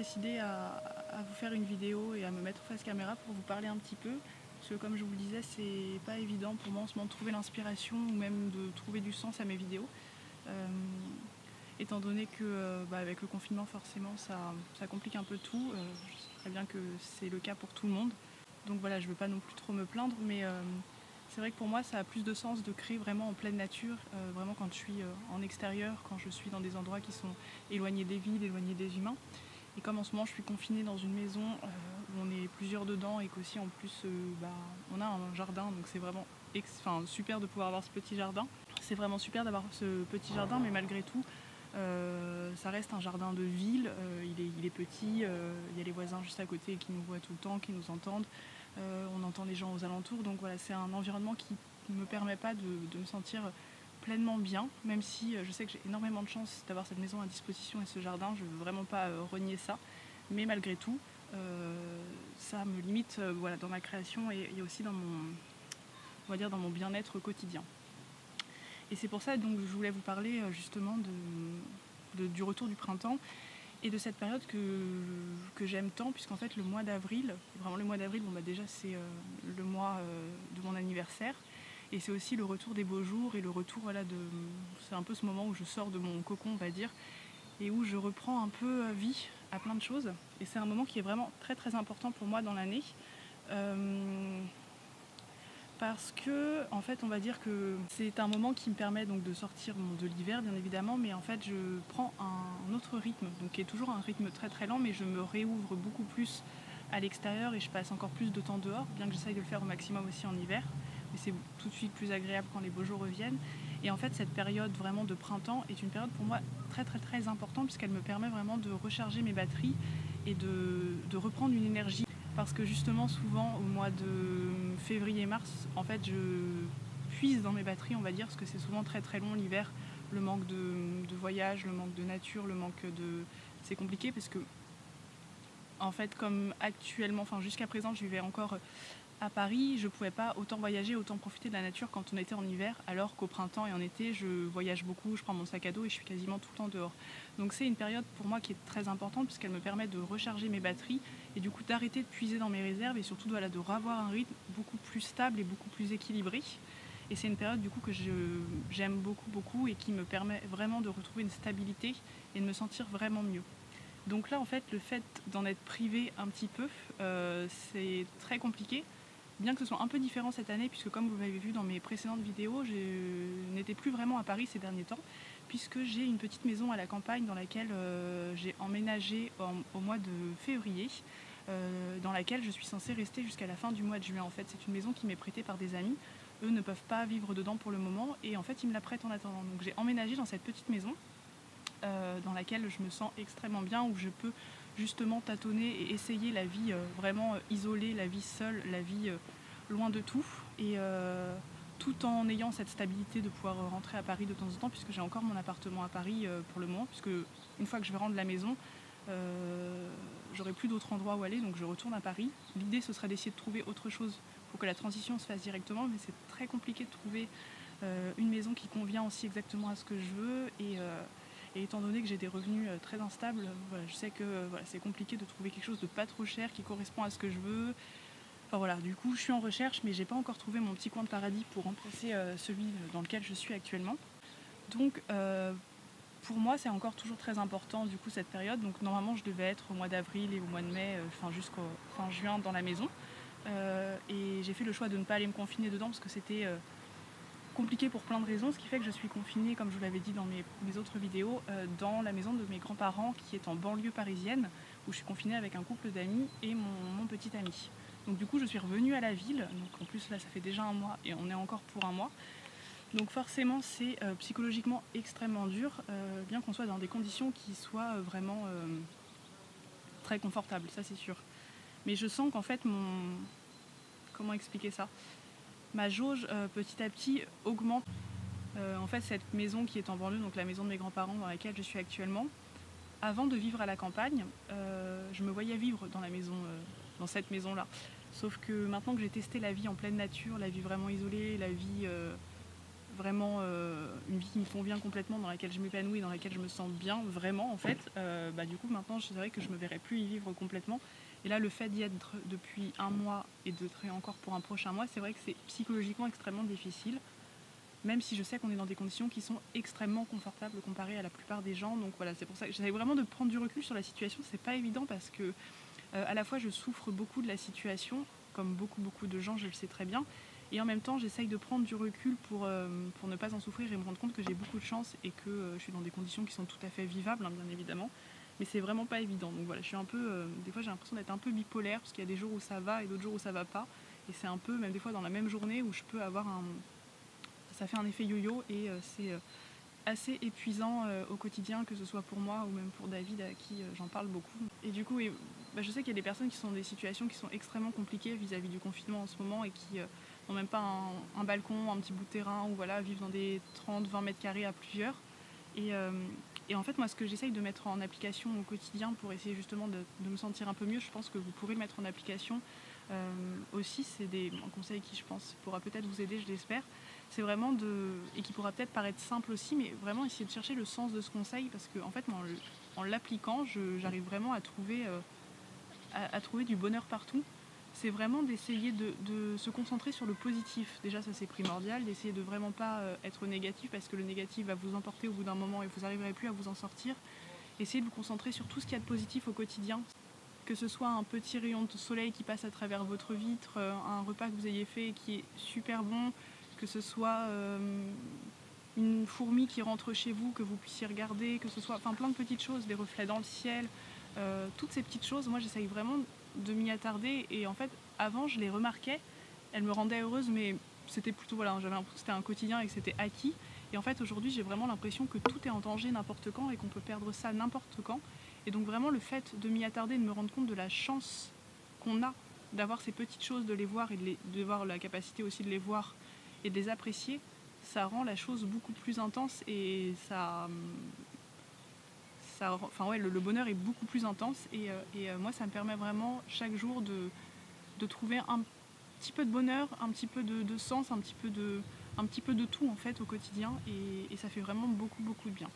décidé à vous faire une vidéo et à me mettre face caméra pour vous parler un petit peu. Parce que comme je vous le disais, c'est pas évident pour moi en ce moment de trouver l'inspiration ou même de trouver du sens à mes vidéos. Étant donné que avec le confinement forcément ça complique un peu tout. Je sais très bien que c'est le cas pour tout le monde. Donc voilà, je ne veux pas non plus trop me plaindre, mais c'est vrai que pour moi ça a plus de sens de créer vraiment en pleine nature, vraiment quand je suis en extérieur, quand je suis dans des endroits qui sont éloignés des villes, éloignés des humains. Et comme en ce moment je suis confinée dans une maison où on est plusieurs dedans et qu'aussi en plus on a un jardin, donc c'est vraiment super de pouvoir avoir ce petit jardin. C'est vraiment super d'avoir ce petit jardin, mais malgré tout, ça reste un jardin de ville, il est petit, il y a les voisins juste à côté qui nous voient tout le temps, qui nous entendent, on entend les gens aux alentours, donc voilà, c'est un environnement qui ne me permet pas de me sentir pleinement bien, même si je sais que j'ai énormément de chance d'avoir cette maison à disposition et ce jardin, je ne veux vraiment pas renier ça, mais malgré tout, ça me limite dans ma création et aussi dans mon bien-être quotidien. Et c'est pour ça donc je voulais vous parler justement du retour du printemps et de cette période que j'aime tant, puisqu'en fait le mois d'avril, déjà c'est le mois de mon anniversaire, et c'est aussi le retour des beaux jours et le retour c'est un peu ce moment où je sors de mon cocon, on va dire, et où je reprends un peu vie à plein de choses, et c'est un moment qui est vraiment très très important pour moi dans l'année. Parce que, en fait, on va dire que c'est un moment qui me permet donc de sortir de l'hiver, bien évidemment, mais en fait, je prends un autre rythme, donc qui est toujours un rythme très très lent, mais je me réouvre beaucoup plus à l'extérieur et je passe encore plus de temps dehors, bien que j'essaye de le faire au maximum aussi en hiver, mais c'est tout de suite plus agréable quand les beaux jours reviennent. Et en fait, cette période vraiment de printemps est une période pour moi très très très importante, puisqu'elle me permet vraiment de recharger mes batteries et de reprendre une énergie. Parce que justement, souvent, au mois de février-mars, en fait, je puise dans mes batteries, on va dire, parce que c'est souvent très très long l'hiver. Le manque de voyage, le manque de nature, le manque de... C'est compliqué parce que, en fait, comme actuellement, jusqu'à présent, je vivais encore à Paris, je ne pouvais pas autant voyager, autant profiter de la nature quand on était en hiver, alors qu'au printemps et en été, je voyage beaucoup, je prends mon sac à dos et je suis quasiment tout le temps dehors. Donc c'est une période pour moi qui est très importante puisqu'elle me permet de recharger mes batteries et du coup d'arrêter de puiser dans mes réserves et surtout de revoir un rythme beaucoup plus stable et beaucoup plus équilibré. Et c'est une période du coup que j'aime beaucoup beaucoup et qui me permet vraiment de retrouver une stabilité et de me sentir vraiment mieux. Donc là en fait le fait d'en être privé un petit peu, c'est très compliqué. Bien que ce soit un peu différent cette année, puisque comme vous l'avez vu dans mes précédentes vidéos, je n'étais plus vraiment à Paris ces derniers temps, puisque j'ai une petite maison à la campagne dans laquelle j'ai emménagé au mois de février, dans laquelle je suis censée rester jusqu'à la fin du mois de juin. En fait, c'est une maison qui m'est prêtée par des amis. Eux ne peuvent pas vivre dedans pour le moment, et en fait, ils me la prêtent en attendant. Donc j'ai emménagé dans cette petite maison, dans laquelle je me sens extrêmement bien, où je peux justement tâtonner et essayer la vie vraiment isolée, la vie seule, la vie loin de tout, et tout en ayant cette stabilité de pouvoir rentrer à Paris de temps en temps, puisque j'ai encore mon appartement à Paris pour le moment, puisque une fois que je vais rendre la maison, j'aurai plus d'autres endroits où aller, donc je retourne à Paris. L'idée ce serait d'essayer de trouver autre chose pour que la transition se fasse directement, mais c'est très compliqué de trouver une maison qui convient aussi exactement à ce que je veux, et étant donné que j'ai des revenus très instables, je sais que c'est compliqué de trouver quelque chose de pas trop cher qui correspond à ce que je veux. Enfin voilà, du coup je suis en recherche, mais j'ai pas encore trouvé mon petit coin de paradis pour remplacer celui dans lequel je suis actuellement. Donc pour moi c'est encore toujours très important du coup cette période. Donc normalement je devais être au mois d'avril et au mois de mai, jusqu'au fin juin dans la maison. Et j'ai fait le choix de ne pas aller me confiner dedans parce que c'était compliqué pour plein de raisons, ce qui fait que je suis confinée, comme je vous l'avais dit dans mes autres vidéos, dans la maison de mes grands-parents qui est en banlieue parisienne, où je suis confinée avec un couple d'amis et mon petit ami. Donc du coup je suis revenue à la ville, donc en plus là ça fait déjà un mois et on est encore pour un mois. Donc forcément c'est psychologiquement extrêmement dur, bien qu'on soit dans des conditions qui soient vraiment très confortables, ça c'est sûr. Mais je sens qu'en fait comment expliquer ça ? Ma jauge petit à petit augmente. En fait, cette maison qui est en banlieue, donc la maison de mes grands-parents dans laquelle je suis actuellement, avant de vivre à la campagne, je me voyais vivre dans la maison, dans cette maison-là. Sauf que maintenant que j'ai testé la vie en pleine nature, la vie vraiment isolée, la vie vraiment une vie qui me convient complètement, dans laquelle je m'épanouis, dans laquelle je me sens bien vraiment en fait, du coup maintenant je dirais que je me verrais plus y vivre complètement. Et là le fait d'y être depuis un mois et de travailler encore pour un prochain mois, c'est vrai que c'est psychologiquement extrêmement difficile, même si je sais qu'on est dans des conditions qui sont extrêmement confortables comparées à la plupart des gens. Donc voilà, c'est pour ça que j'essaie vraiment de prendre du recul sur la situation. C'est pas évident parce que à la fois je souffre beaucoup de la situation, comme beaucoup de gens, je le sais très bien, et en même temps j'essaye de prendre du recul pour ne pas en souffrir et me rendre compte que j'ai beaucoup de chance et que je suis dans des conditions qui sont tout à fait vivables, hein, bien évidemment, mais c'est vraiment pas évident. Donc voilà, je suis un peu, des fois j'ai l'impression d'être un peu bipolaire, parce qu'il y a des jours où ça va et d'autres jours où ça va pas, et c'est un peu, même des fois dans la même journée, où je peux avoir ça fait un effet yo-yo, et c'est assez épuisant au quotidien, que ce soit pour moi ou même pour David, à qui j'en parle beaucoup. Et du coup, je sais qu'il y a des personnes qui sont dans des situations qui sont extrêmement compliquées vis-à-vis du confinement en ce moment, et qui n'ont même pas un balcon, un petit bout de terrain, ou voilà, vivent dans des 30-20 mètres carrés à plusieurs. Et en fait, moi, ce que j'essaye de mettre en application au quotidien pour essayer justement de me sentir un peu mieux, je pense que vous pourrez le mettre en application aussi. C'est un conseil qui, je pense, pourra peut-être vous aider, je l'espère. C'est vraiment et qui pourra peut-être paraître simple aussi, mais vraiment essayer de chercher le sens de ce conseil, parce que en fait, en l'appliquant, j'arrive vraiment à trouver du bonheur partout. C'est vraiment d'essayer de se concentrer sur le positif. Déjà, ça c'est primordial, d'essayer de vraiment pas être négatif, parce que le négatif va vous emporter au bout d'un moment et vous n'arriverez plus à vous en sortir. Essayez de vous concentrer sur tout ce qu'il y a de positif au quotidien, que ce soit un petit rayon de soleil qui passe à travers votre vitre, un repas que vous ayez fait qui est super bon, que ce soit une fourmi qui rentre chez vous, que vous puissiez regarder, que ce soit plein de petites choses, des reflets dans le ciel, toutes ces petites choses, moi j'essaye vraiment de m'y attarder, et en fait avant je les remarquais, elles me rendaient heureuse, mais c'était plutôt, voilà, j'avais l'impression que c'était un quotidien et que c'était acquis. Et en fait aujourd'hui j'ai vraiment l'impression que tout est en danger n'importe quand et qu'on peut perdre ça n'importe quand. Et donc vraiment le fait de m'y attarder, de me rendre compte de la chance qu'on a d'avoir ces petites choses, de les voir et de voir la capacité aussi de les voir et de les apprécier, ça rend la chose beaucoup plus intense, et le bonheur est beaucoup plus intense, et moi ça me permet vraiment chaque jour de trouver un petit peu de bonheur, un petit peu de sens, un petit peu de tout en fait au quotidien, et ça fait vraiment beaucoup de bien.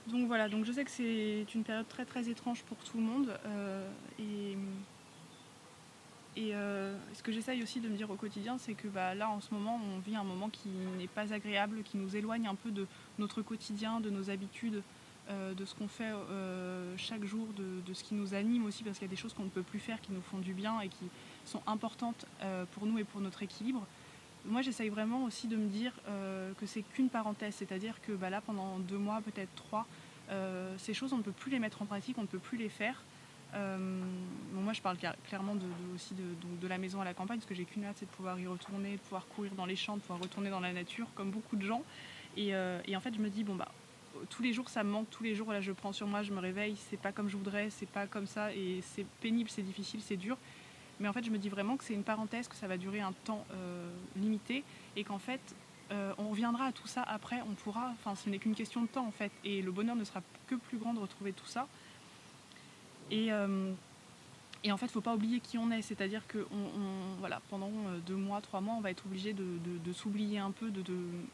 Donc voilà, donc je sais que c'est une période très très étrange pour tout le monde, et ce que j'essaye aussi de me dire au quotidien, c'est que là en ce moment on vit un moment qui n'est pas agréable, qui nous éloigne un peu de notre quotidien, de nos habitudes, de ce qu'on fait chaque jour, de ce qui nous anime aussi, parce qu'il y a des choses qu'on ne peut plus faire, qui nous font du bien et qui sont importantes pour nous et pour notre équilibre. Moi j'essaye vraiment aussi de me dire que c'est qu'une parenthèse, c'est-à-dire que là pendant 2 mois, peut-être 3, ces choses on ne peut plus les mettre en pratique, on ne peut plus les faire. Moi je parle clairement aussi de la maison à la campagne, parce que j'ai qu'une hâte, c'est de pouvoir y retourner, de pouvoir courir dans les champs, de pouvoir retourner dans la nature comme beaucoup de gens, et en fait je me dis tous les jours ça me manque, tous les jours là, je prends sur moi, je me réveille, c'est pas comme je voudrais, c'est pas comme ça, et c'est pénible, c'est difficile, c'est dur, mais en fait je me dis vraiment que c'est une parenthèse, que ça va durer un temps limité, et qu'en fait on reviendra à tout ça après, ce n'est qu'une question de temps en fait, et le bonheur ne sera que plus grand de retrouver tout ça. Et en fait, il ne faut pas oublier qui on est, c'est-à-dire que pendant 2 mois, 3 mois, on va être obligé de s'oublier un peu,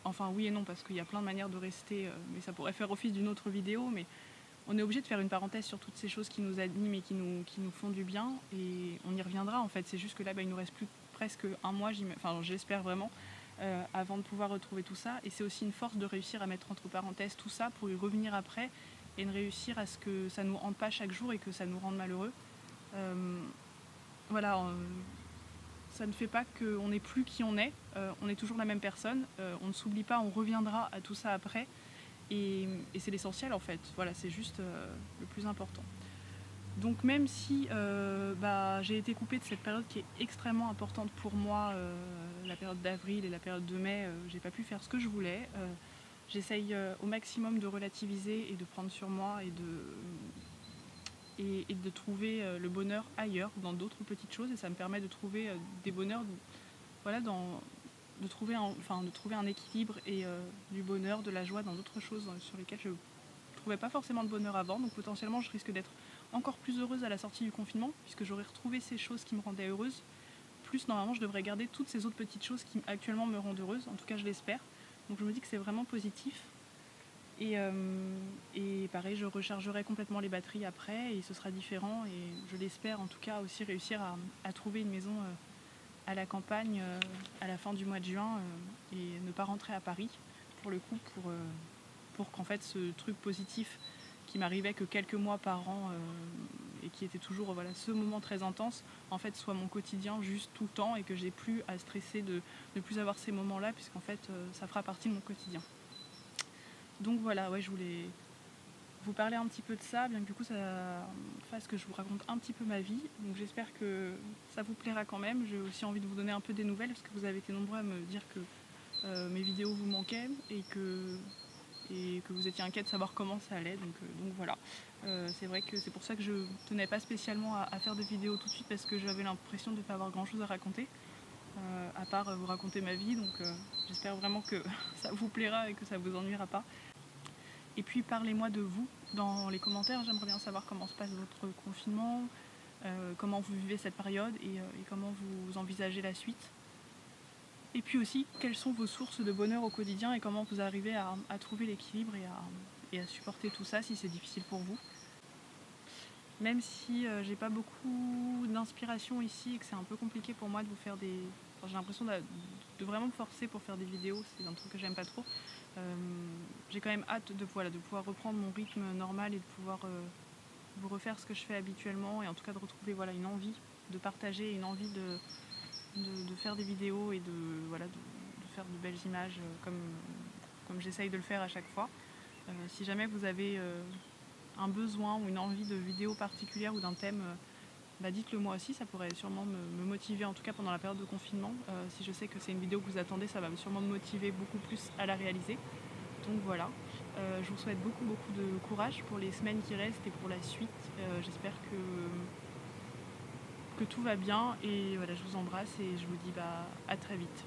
enfin oui et non, parce qu'il y a plein de manières de rester, mais ça pourrait faire office d'une autre vidéo, mais on est obligé de faire une parenthèse sur toutes ces choses qui nous animent et qui nous font du bien, et on y reviendra en fait. C'est juste que là, il nous reste plus presque un mois, j'espère vraiment, avant de pouvoir retrouver tout ça, et c'est aussi une force de réussir à mettre entre parenthèses tout ça pour y revenir après, et de réussir à ce que ça ne nous hante pas chaque jour et que ça nous rende malheureux. Ça ne fait pas qu'on n'est plus qui on est, on est toujours la même personne, on ne s'oublie pas, on reviendra à tout ça après, et c'est l'essentiel en fait, voilà, c'est juste le plus important. Donc même si j'ai été coupée de cette période qui est extrêmement importante pour moi, la période d'avril et la période de mai, j'ai pas pu faire ce que je voulais, j'essaye au maximum de relativiser et de prendre sur moi, et de trouver le bonheur ailleurs, dans d'autres petites choses, et ça me permet de trouver des bonheurs, de trouver un équilibre et du bonheur, de la joie dans d'autres choses sur lesquelles je ne trouvais pas forcément de bonheur avant. Donc potentiellement je risque d'être encore plus heureuse à la sortie du confinement, puisque j'aurais retrouvé ces choses qui me rendaient heureuse. Plus normalement je devrais garder toutes ces autres petites choses qui actuellement me rendent heureuse, en tout cas je l'espère. Donc je me dis que c'est vraiment positif. Et pareil, je rechargerai complètement les batteries après et ce sera différent. Et je l'espère en tout cas aussi réussir à trouver une maison à la campagne à la fin du mois de juin et ne pas rentrer à Paris pour le coup pour qu'en fait ce truc positif qui m'arrivait que quelques mois par an et qui était toujours ce moment très intense en fait soit mon quotidien juste tout le temps et que j'ai plus à stresser de ne plus avoir ces moments là puisqu'en fait ça fera partie de mon quotidien. Donc voilà, je voulais vous parler un petit peu de ça, bien que du coup ça fasse que je vous raconte un petit peu ma vie. Donc j'espère que ça vous plaira quand même. J'ai aussi envie de vous donner un peu des nouvelles parce que vous avez été nombreux à me dire que mes vidéos vous manquaient et que vous étiez inquiets de savoir comment ça allait. Donc voilà. C'est vrai que c'est pour ça que je tenais pas spécialement à faire des vidéos tout de suite parce que j'avais l'impression de ne pas avoir grand chose à raconter. À part vous raconter ma vie. Donc j'espère vraiment que ça vous plaira et que ça vous ennuiera pas. Et puis parlez-moi de vous dans les commentaires, j'aimerais bien savoir comment se passe votre confinement, comment vous vivez cette période et comment vous envisagez la suite. Et puis aussi, quelles sont vos sources de bonheur au quotidien et comment vous arrivez à trouver l'équilibre et à supporter tout ça si c'est difficile pour vous. Même si j'ai pas beaucoup d'inspiration ici et que c'est un peu compliqué pour moi de vous faire des... Enfin, j'ai l'impression de vraiment me forcer pour faire des vidéos, c'est un truc que j'aime pas trop. J'ai quand même hâte de pouvoir reprendre mon rythme normal et de pouvoir vous refaire ce que je fais habituellement et en tout cas de retrouver une envie de partager, une envie de faire des vidéos et de faire de belles images comme j'essaye de le faire à chaque fois. Si jamais vous avez un besoin ou une envie de vidéo particulière ou d'un thème, dites-le moi aussi, ça pourrait sûrement me motiver, en tout cas pendant la période de confinement. Si je sais que c'est une vidéo que vous attendez, ça va sûrement me motiver beaucoup plus à la réaliser. Donc voilà, je vous souhaite beaucoup de courage pour les semaines qui restent et pour la suite. J'espère que tout va bien et je vous embrasse et je vous dis à très vite.